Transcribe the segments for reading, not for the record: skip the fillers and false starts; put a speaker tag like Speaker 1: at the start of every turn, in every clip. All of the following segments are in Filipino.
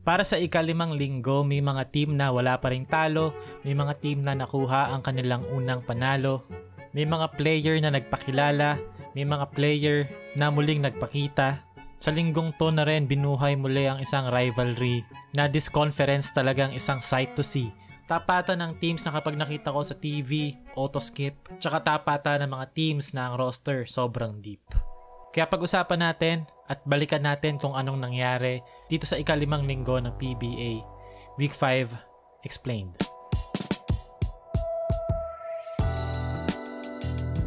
Speaker 1: Para sa ikalimang linggo, may mga team na wala pa ring talo, may mga team na nakuha ang kanilang unang panalo, may mga player na nagpakilala, may mga player na muling nagpakita. Sa linggong to na rin, binuhay muli ang isang rivalry na this conference talagang isang sight to see. Tapatan ng teams na kapag nakita ko sa TV, auto-skip, tsaka tapatan ng mga teams na ang roster sobrang deep. Kaya pag-usapan natin at balikan natin kung anong nangyari dito sa ikalimang linggo ng PBA Week 5 Explained.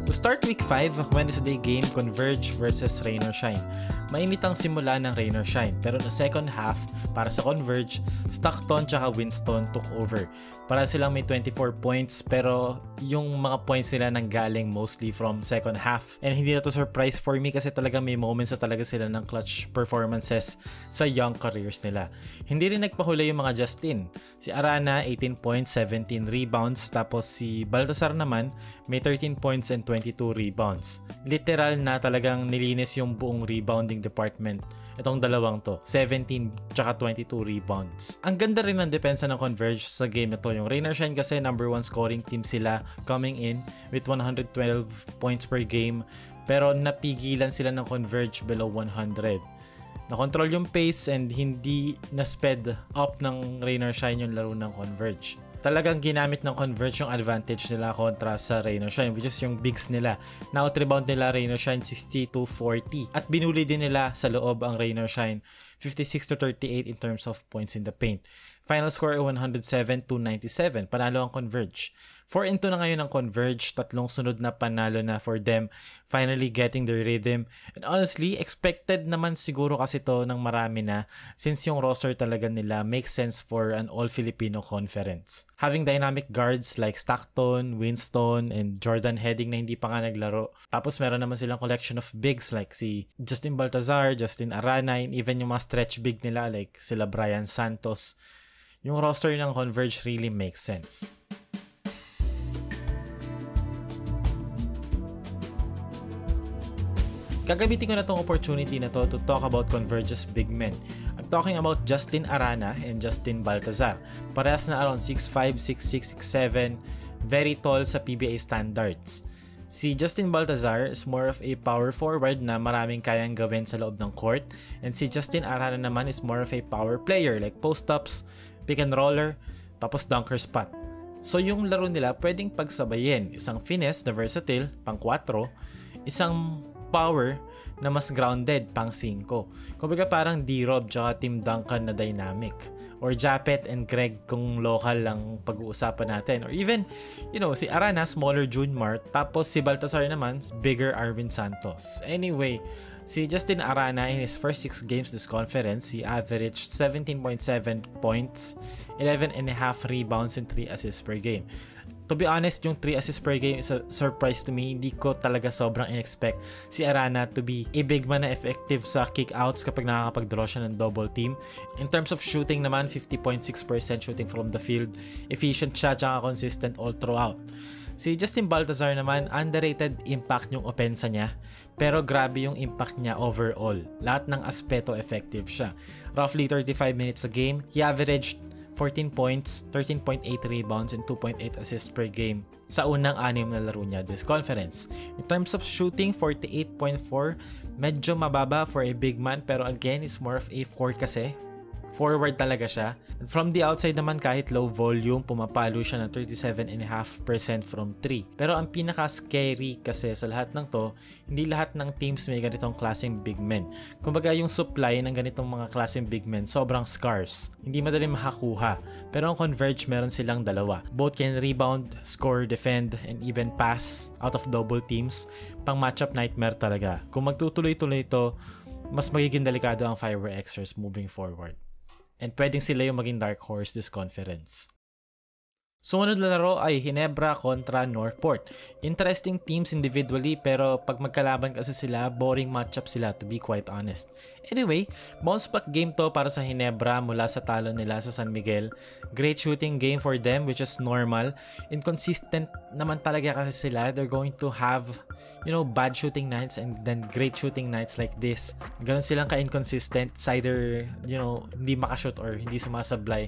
Speaker 1: To start Week 5, Wednesday game Converge versus Rain or Shine. Mainit ang simula ng Rain or Shine, pero na second half, para sa Converge, Stockton tsaka Winston took over. Para silang may 24 points, pero yung mga points nila nanggaling mostly from second half. And hindi na to surprise for me kasi talaga may moments na talaga sila ng clutch performances sa young careers nila. Hindi rin nagpahuli yung mga Justin. Si Arana, 18 points, 17 rebounds, tapos si Baltasar naman, may 13 points and 22 rebounds. Literal na talagang nilinis yung buong rebounding department. Itong dalawang to, 17 tsaka 22 rebounds. Ang ganda rin ng depensa ng Converge sa game na to. Yung Rain or Shine kasi number 1 scoring team sila coming in with 112 points per game. Pero napigilan sila ng Converge below 100. Na-control yung pace and hindi na-sped up ng Rain or Shine yung laro ng Converge. Talagang ginamit ng Converge yung advantage nila kontra sa Rain or Shine, which is yung bigs nila. Na-out-rebound nila Rain or Shine 60-40 at binuli din nila sa loob ang Rain or Shine 56-38 in terms of points in the paint. Final score 107-97, panalo ang Converge. 4-2 na ngayon ang Converge, tatlong sunod na panalo na for them, finally getting their rhythm. And honestly, expected naman siguro kasi to ng marami na since yung roster talaga nila makes sense for an all-Filipino conference. Having dynamic guards like Stockton, Winston, and Jordan Heading na hindi pa nga naglaro. Tapos meron naman silang collection of bigs like si Justin Baltazar, Justin Arana, and even yung mga stretch big nila like sila Brian Santos. Yung roster ng Converge really makes sense. Gagamitin ko na tong opportunity na to talk about Converge's big men. I'm talking about Justin Arana and Justin Baltazar. Parehas na around 6'5", 6'6", 6'7", very tall sa PBA standards. Si Justin Baltazar is more of a power forward na maraming kayang gawin sa loob ng court, and si Justin Arana naman is more of a power player like post-ups, pick and roller, tapos dunker spot. So yung laro nila pwedeng pagsabayin, isang finesse na versatile, pang 4, isang power na mas grounded, pang 5. Kumbaga parang D-Rob tsaka Tim Duncan na dynamic. Or Japet and Greg kung local lang pag-uusapan natin. Or even, si Arana, smaller June Mart. Tapos si Baltazar naman, bigger Arvin Santos. Anyway, si Justin Arana in his first 6 games this conference, he averaged 17.7 points, 11.5 rebounds, and 3 assists per game. To be honest, yung 3 assists per game is a surprise to me. Hindi ko talaga sobrang in-expect si Arana to be a big man na effective sa kickouts kapag nakakapag-draw siya ng double team. In terms of shooting naman, 50.6% shooting from the field. Efficient siya, tsaka consistent all throughout. Si Justin Baltazar naman, underrated impact yung opensa niya. Pero grabe yung impact niya overall. Lahat ng aspeto effective siya. Roughly 35 minutes a game, he averaged 14 points, 13.8 rebounds, and 2.8 assists per game sa unang 6 na laro niya this conference. In terms of shooting, 48.4, medyo mababa for a big man, pero again, is more of a 4 kasi. Forward talaga siya. And from the outside naman, kahit low volume, pumapalo siya ng 37.5% from 3. Pero ang pinaka-scary kasi sa lahat ng to, hindi lahat ng teams may ganitong klaseng big men. Kumbaga yung supply ng ganitong mga klaseng big men sobrang scarce. Hindi madali makakuha. Pero ang Converge meron silang dalawa. Both can rebound, score, defend, and even pass out of double teams. Pang matchup nightmare talaga. Kung magtutuloy-tuloy ito, mas magiging delikado ang Fiber Xers moving forward. And pwedeng sila yung maging dark horse this conference. Sumunod na laro ay Ginebra kontra Northport. Interesting teams individually pero pag magkalaban kasi sila, boring matchup sila to be quite honest. Anyway, bounce back game to para sa Ginebra mula sa talo nila sa San Miguel. Great shooting game for them which is normal. Inconsistent naman talaga kasi sila. They're going to have bad shooting nights and then great shooting nights like this. Ganun silang ka-inconsistent. It's either, hindi makashoot or hindi sumasablay.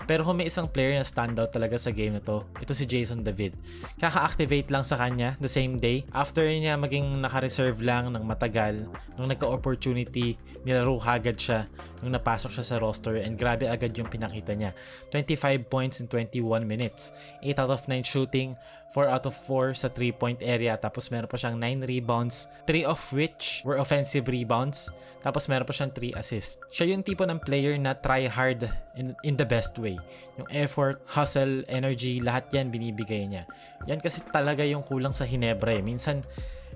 Speaker 1: Pero kung may isang player na standout talaga sa game na to, ito si Jason David. Kaka-activate lang sa kanya the same day. After niya maging naka-reserve lang ng matagal, nung nagka-opportunity, nilaro agad siya nung napasok siya sa roster and grabe agad yung pinakita niya. 25 points in 21 minutes. 8 out of 9 shooting, 4 out of 4 sa 3-point area. Tapos meron pa siyang 9 rebounds, 3 of which were offensive rebounds. Tapos meron pa siyang 3 assists. Siya yung tipo ng player na try hard in the best way. Yung effort, hustle, energy, lahat yan binibigay niya. Yan kasi talaga yung kulang sa Ginebra eh. Minsan,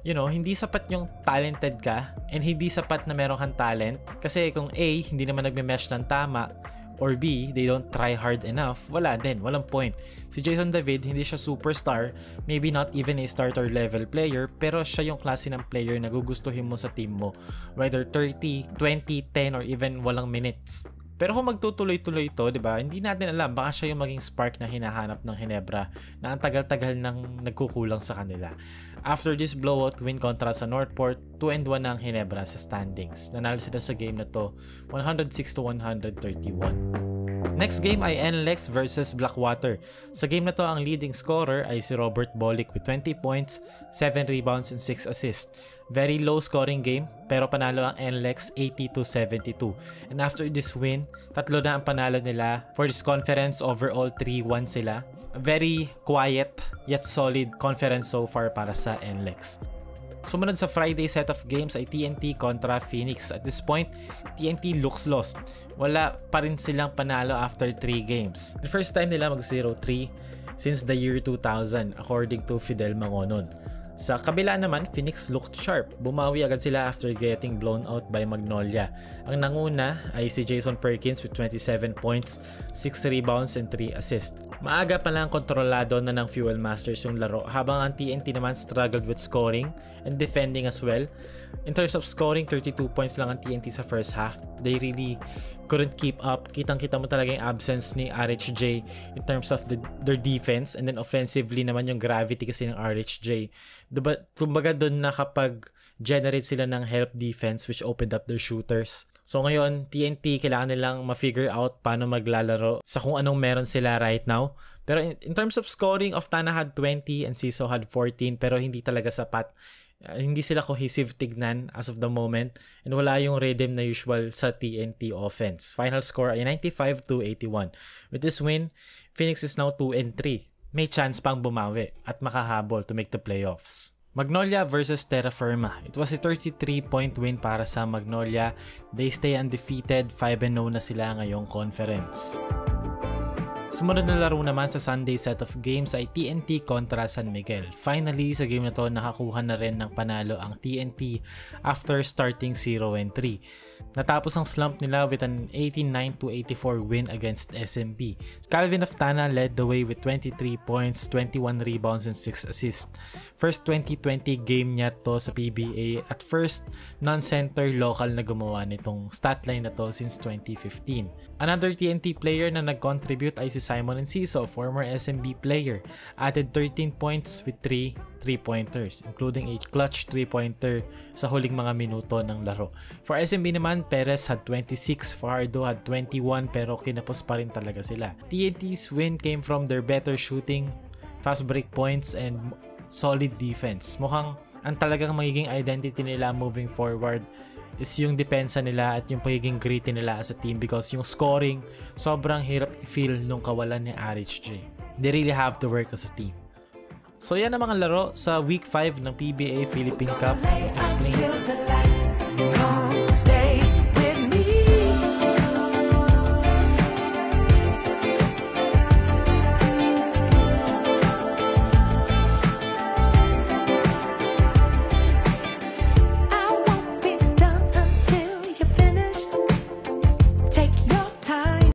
Speaker 1: hindi sapat yung talented ka and hindi sapat na meron kang talent. Kasi kung A, hindi naman nagme-mesh ng tama, or B, they don't try hard enough, wala din, walang point. Si Jason David, hindi siya superstar, maybe not even a starter level player, pero siya yung klase ng player na gugustuhin mo sa team mo. Whether 30, 20, 10, or even walang minutes. Pero kung magtutuloy-tuloy ito, di ba, hindi natin alam, baka siya yung maging spark na hinahanap ng Ginebra na ang tagal-tagal nang nagkukulang sa kanila. After this blowout win kontra sa Northport, 2-1 na ang Ginebra sa standings. Nanalo sila sa game na to, 106-131. Next game ay NLEX versus Blackwater. Sa game na to, ang leading scorer ay si Robert Bolick with 20 points, 7 rebounds, and 6 assists. Very low scoring game, pero panalo ang NLEX 80-72. And after this win, 3 na ang panalo nila. For this conference, overall 3-1 sila. Very quiet yet solid conference so far para sa NLEX. Sumunod sa Friday set of games ay TNT kontra Phoenix. At this point, TNT looks lost. Wala pa rin silang panalo after 3 games. The first time nila mag 0-3 since the year 2000 according to Fidel Mangonon. Sa kabila naman, Phoenix looked sharp. Bumawi agad sila after getting blown out by Magnolia. Ang nanguna ay si Jason Perkins with 27 points, 6 rebounds, and 3 assists. Maaga pa lang kontrolado na ng Fuel Masters yung laro, habang ang TNT naman struggled with scoring and defending as well. In terms of scoring, 32 points lang ang TNT sa first half. They really couldn't keep up. Kitang-kita mo talaga yung absence ni RHJ in terms of their defense, and then offensively naman yung gravity kasi ng RHJ. Kumbaga doon na kapag generate sila ng help defense which opened up their shooters. So ngayon, TNT kailangan nilang ma-figure out paano maglalaro sa kung anong meron sila right now. Pero in terms of scoring, Oftana had 20 and Siso had 14, pero hindi talaga sapat. Hindi sila cohesive tignan as of the moment, and wala yung rhythm na usual sa TNT offense. Final score ay 95-81. With this win, Phoenix is now 2-3. May chance pang bumawi at makahabol to make the playoffs. Magnolia versus Terra Firma. It was a 33-point win para sa Magnolia. They stay undefeated, 5-0 na sila ngayong conference. Sumunod na laro naman sa Sunday set of games ay TNT kontra San Miguel. Finally, sa game na to, nakakuha na rin ng panalo ang TNT after starting 0-3. Natapos ang slump nila with an 89-84 win against SMB. Calvin Oftana led the way with 23 points, 21 rebounds, and 6 assists. First 2020 game niya to sa PBA at first non-center local na gumawa nitong statline na to since 2015. Another TNT player na nag-contribute ay si Simon Enciso, former SMB player. Added 13 points with 3 3-pointers, including a clutch 3-pointer sa huling mga minuto ng laro. For SMB naman, Perez had 26, Fajardo had 21, pero kinapos pa rin talaga sila. TNT's win came from their better shooting, fast break points, and solid defense. Mukhang ang talagang magiging identity nila moving forward is yung depensa nila at yung pagiging gritty nila as a team, because yung scoring, sobrang hirap i-feel nung kawalan ni RHJ. They really have to work as a team. So yan ang mga laro sa Week 5 ng PBA Philippine Cup. Explain.